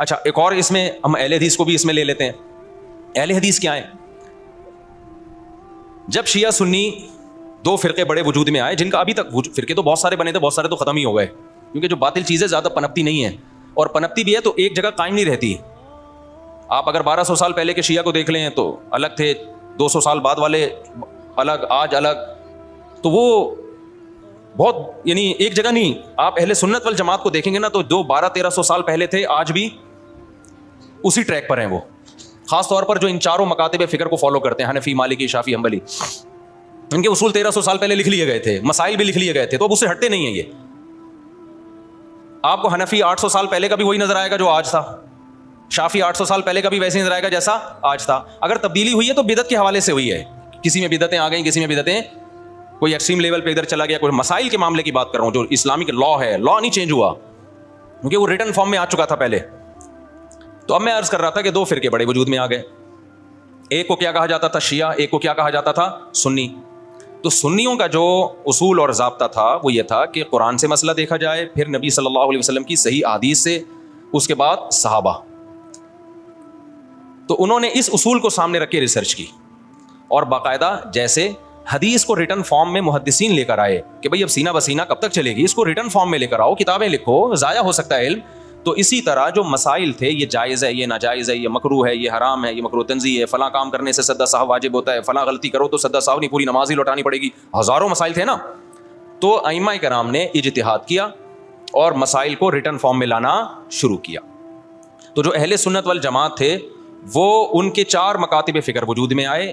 اچھا ایک اور اس میں ہم اہل حدیث کو بھی اس میں لے لیتے ہیں. اہل حدیث کیا ہے؟ جب شیعہ سنی دو فرقے بڑے وجود میں آئے، جن کا ابھی تک فرقے تو بہت سارے بنے تھے، بہت سارے تو ختم ہی ہو گئے، کیونکہ جو باطل چیزیں زیادہ پنپتی نہیں ہیں، اور پنپتی بھی ہے تو ایک جگہ قائم نہیں رہتی. آپ اگر 1200 سال پہلے کے شیعہ کو دیکھ لیں تو الگ تھے، 200 سال بعد والے الگ، آج الگ، تو وہ بہت یعنی ایک جگہ نہیں. آپ اہل سنت والجماعت کو دیکھیں گے نا تو جو 1200-1300 سال پہلے تھے آج بھی اسی ٹریک پر ہیں وہ. خاص طور پر جو ان چاروں مکاتب فکر کو فالو کرتے ہیں، حنفی، مالکی، شافعی، حنبلی، ان کے اصول 1300 سال پہلے لکھ لیے گئے تھے، مسائل بھی لکھ لیے گئے تھے، تو اب اس سے ہٹتے نہیں ہیں. یہ آپ کو حنفی 800 سال پہلے کا بھی وہی نظر آئے گا جو آج تھا، شافعی 800 سال پہلے کا بھی ویسے نظر آئے گا جیسا آج تھا. اگر تبدیلی ہوئی ہے تو بدعت کے حوالے سے ہوئی ہے، کسی میں بدعتیں آ گئیں، کسی میں بدعتیں کوئی ایکسٹریم لیول پہ ادھر چلا گیا. کوئی مسائل کے معاملے کی بات کر رہا ہوں، جو اسلامک لا ہے، لا نہیں چینج ہوا کیونکہ وہ ریٹن فارم میں آ چکا تھا پہلے. تو اب میں عرض کر رہا تھا کہ دو فرقے بڑے وجود میں آ گئے. ایک کو کیا کہا جاتا تھا؟ شیعہ. ایک کو کیا کہا جاتا تھا؟ سنی. تو سنیوں کا جو اصول اور ضابطہ تھا وہ یہ تھا کہ قرآن سے مسئلہ دیکھا جائے، پھر نبی صلی اللہ علیہ وسلم کی صحیح احادیث سے، اس کے بعد صحابہ. تو انہوں نے اس اصول کو سامنے رکھ کے ریسرچ کی، اور باقاعدہ جیسے حدیث کو ریٹن فارم میں محدثین لے کر آئے کہ بھئی اب سینہ بسینہ کب تک چلے گی، اس کو ریٹن فارم میں لے کر آؤ، کتابیں لکھو، ضائع ہو سکتا ہے علم. تو اسی طرح جو مسائل تھے، یہ جائز ہے، یہ ناجائز ہے، یہ مکروہ ہے، یہ حرام ہے، یہ مکروہ تنزیہ ہے، فلاں کام کرنے سے سدا صاحب واجب ہوتا ہے، فلاں غلطی کرو تو سدا صاحب نہیں، پوری نماز ہی لوٹانی پڑے گی، ہزاروں مسائل تھے نا. تو ائمہ کرام نے اجتہاد کیا اور مسائل کو ریٹن فارم میں لانا شروع کیا. تو جو اہل سنت والجماعت تھے وہ ان کے 4 مکاتب فکر وجود میں آئے.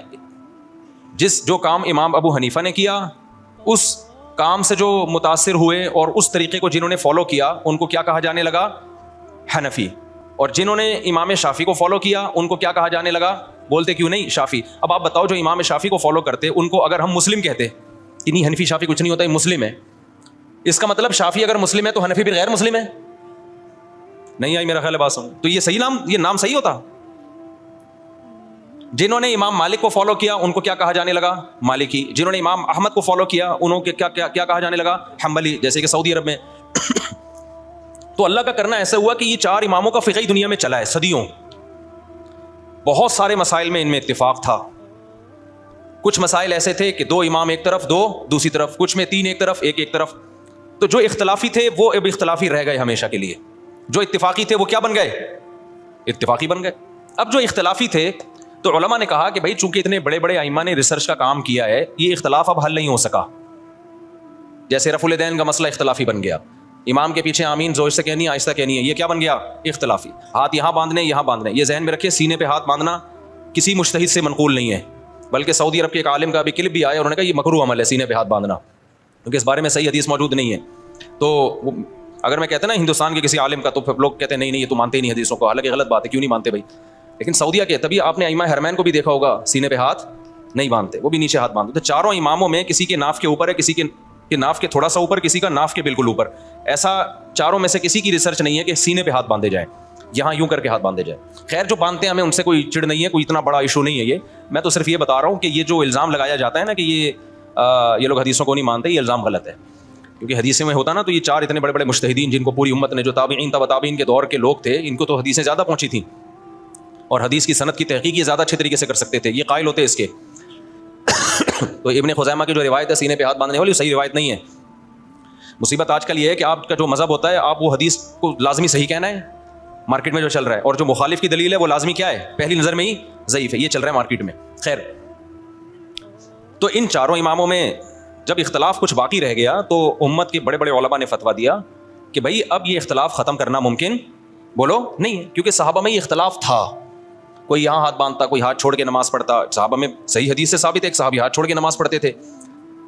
جو کام امام ابو حنیفہ نے کیا، اس کام سے جو متاثر ہوئے اور اس طریقے کو جنہوں نے فالو کیا ان کو کیا کہا جانے لگا؟ حنفی. اور جنہوں نے امام شافعی کو فالو کیا ان کو کیا کہا جانے لگا؟ بولتے کیوں نہیں شافعی. اب آپ بتاؤ جو امام شافعی کو فالو کرتے ان کو اگر ہم مسلم کہتے کہ نہیں حنفی شافعی کچھ نہیں ہوتا، یہ مسلم ہے، اس کا مطلب شافعی اگر مسلم ہے تو حنفی بھی غیر مسلم ہے؟ نہیں آئی میرا خیال ہے بات سمجھ. تو یہ نام صحیح ہوتا؟ جنہوں نے امام مالک کو فالو کیا ان کو کیا کہا جانے لگا؟ مالکی. جنہوں نے امام احمد کو فالو کیا انہوں کو کیا کہا جانے لگا؟ حنبلی، جیسے کہ سعودی عرب میں. تو اللہ کا کرنا ایسا ہوا کہ یہ 4 اماموں کا فقہ دنیا میں چلا ہے صدیوں. بہت سارے مسائل میں ان میں اتفاق تھا. کچھ مسائل ایسے تھے کہ 2 امام ایک طرف، 2 دوسری طرف، کچھ میں 3 ایک طرف، ایک طرف. تو جو اختلافی تھے وہ اب اختلافی رہ گئے ہمیشہ کے لیے، جو اتفاقی تھے وہ کیا بن گئے؟ اتفاقی بن گئے. اب جو اختلافی تھے تو علماء نے کہا کہ بھائی چونکہ اتنے بڑے بڑے ائمہ نے ریسرچ کا کام کیا ہے، یہ اختلاف اب حل نہیں ہو سکا. جیسے رفع الیدین کا مسئلہ اختلافی بن گیا، امام کے پیچھے آمین زور سے کہنی ہے آہستہ کہنی ہے، یہ کیا بن گیا؟ اختلافی. ہاتھ یہاں باندھنے، یہاں باندھنے، یہ ذہن میں رکھیے سینے پہ ہاتھ باندھنا کسی مجتہد سے منقول نہیں ہے، بلکہ سعودی عرب کے ایک عالم کا بھی کلپ بھی آیا، انہوں نے کہا یہ مکروہ عمل ہے سینے پہ ہاتھ باندھنا، کیونکہ اس بارے میں صحیح حدیث موجود نہیں ہے. تو اگر میں کہتا نا ہندوستان کے کسی عالم کا تو پھر لوگ کہتے ہیں نہیں یہ تو مانتے ہی نہیں حدیثوں کو، حالانکہ غلط بات ہے، کیوں نہیں مانتے بھائی. لیکن سعودیہ کے تبھی آپ نے ائمہ حرمین کو بھی دیکھا ہوگا سینے پہ ہاتھ نہیں باندھتے، وہ بھی نیچے ہاتھ باندھتے. تو چاروں اماموں میں کسی کے ناف کے اوپر ہے، کسی کے ناف کے تھوڑا سا اوپر، کسی کا ناف کے بالکل اوپر. ایسا چاروں میں سے کسی کی ریسرچ نہیں ہے کہ سینے پہ ہاتھ باندھے جائیں، یہاں یوں کر کے ہاتھ باندھے جائیں. خیر جو باندھتے ہیں ہمیں ان سے کوئی چڑ نہیں ہے، کوئی اتنا بڑا ایشو نہیں ہے. یہ میں تو صرف یہ بتا رہا ہوں کہ یہ جو الزام لگایا جاتا ہے نا کہ یہ لوگ حدیثوں کو نہیں مانتے، یہ الزام غلط ہے. کیونکہ حدیث میں ہوتا نا تو یہ 4 اتنے بڑے بڑے مجتہدین جن کو پوری امت نے، جو تابعین تبع تابعین کے دور کے لوگ تھے، ان کو تو حدیثیں زیادہ پہنچی تھیں اور حدیث کی سند کی تحقیق یہ زیادہ اچھے طریقے سے کر سکتے تھے، یہ قائل ہوتے اس کے. تو ابن خزیمہ کی جو روایت ہے سینے پہ ہاتھ باندھنے والی، صحیح روایت نہیں ہے. مصیبت آج کل یہ ہے کہ آپ کا جو مذہب ہوتا ہے آپ وہ حدیث کو لازمی صحیح کہنا ہے مارکیٹ میں جو چل رہا ہے، اور جو مخالف کی دلیل ہے وہ لازمی کیا ہے؟ پہلی نظر میں ہی ضعیف ہے. یہ چل رہا ہے مارکیٹ میں. خیر تو ان 4 اماموں میں جب اختلاف کچھ باقی رہ گیا تو امت کے بڑے بڑے علماء نے فتویٰ دیا کہ بھائی اب یہ اختلاف ختم کرنا ممکن بولو نہیں ہے، کیونکہ صحابہ میں یہ اختلاف تھا. کوئی یہاں ہاتھ باندھتا، کوئی ہاتھ چھوڑ کے نماز پڑھتا. صحابہ میں صحیح حدیث سے ثابت ہے ایک صحابی ہاتھ چھوڑ کے نماز پڑھتے تھے،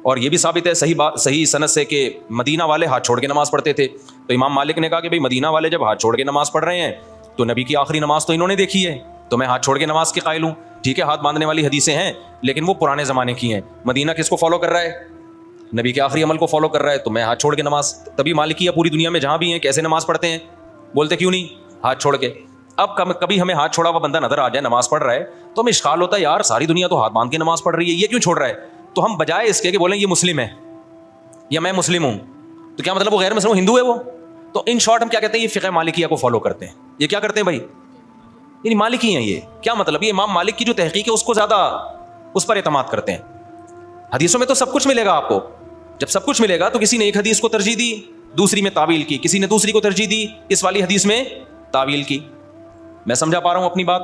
اور یہ بھی ثابت ہے صحیح سند سے کہ مدینہ والے ہاتھ چھوڑ کے نماز پڑھتے تھے. تو امام مالک نے کہا کہ بھائی مدینہ والے جب ہاتھ چھوڑ کے نماز پڑھ رہے ہیں تو نبی کی آخری نماز تو انہوں نے دیکھی ہے، تو میں ہاتھ چھوڑ کے نماز کے قائل ہوں. ٹھیک ہے ہاتھ باندھنے والی حدیثیں ہیں لیکن وہ پرانے زمانے کی ہیں. مدینہ کس کو فالو کر رہا ہے؟ نبی کے آخری عمل کو فالو کر رہا ہے. تو میں ہاتھ چھوڑ کے نماز، تبھی مالکیہ پوری دنیا میں جہاں بھی ہیں کیسے نماز پڑھتے ہیں؟ بولتے کیوں نہیں؟ ہاتھ چھوڑ کے. اب کبھی ہمیں ہاتھ چھوڑا ہوا بندہ نظر آ جائے نماز پڑھ رہا ہے تو ہمیں اشکال ہوتا ہے یار ساری دنیا تو ہاتھ باندھ کے نماز پڑھ رہی ہے، یہ کیوں چھوڑ رہا ہے؟ تو ہم بجائے اس کے کہ بولیں یہ مسلم ہے یا میں مسلم ہوں، تو کیا مطلب وہ غیر مسلم ہندو ہے وہ؟ تو ان شارٹ ہم کیا کہتے ہیں؟ یہ فقہ مالکیہ کو فالو کرتے ہیں. یہ کیا کرتے ہیں بھائی؟ یعنی مالکی ہیں. یہ کیا مطلب؟ یہ امام مالک کی جو تحقیق ہے اس کو زیادہ اس پر اعتماد کرتے ہیں. حدیثوں میں تو سب کچھ ملے گا آپ کو. جب سب کچھ ملے گا تو کسی نے ایک حدیث کو ترجیح دی, دوسری میں تعویل کی, کسی نے دوسری کو ترجیح دی, اس والی حدیث میں تعویل کی. میں سمجھا پا رہا ہوں اپنی بات؟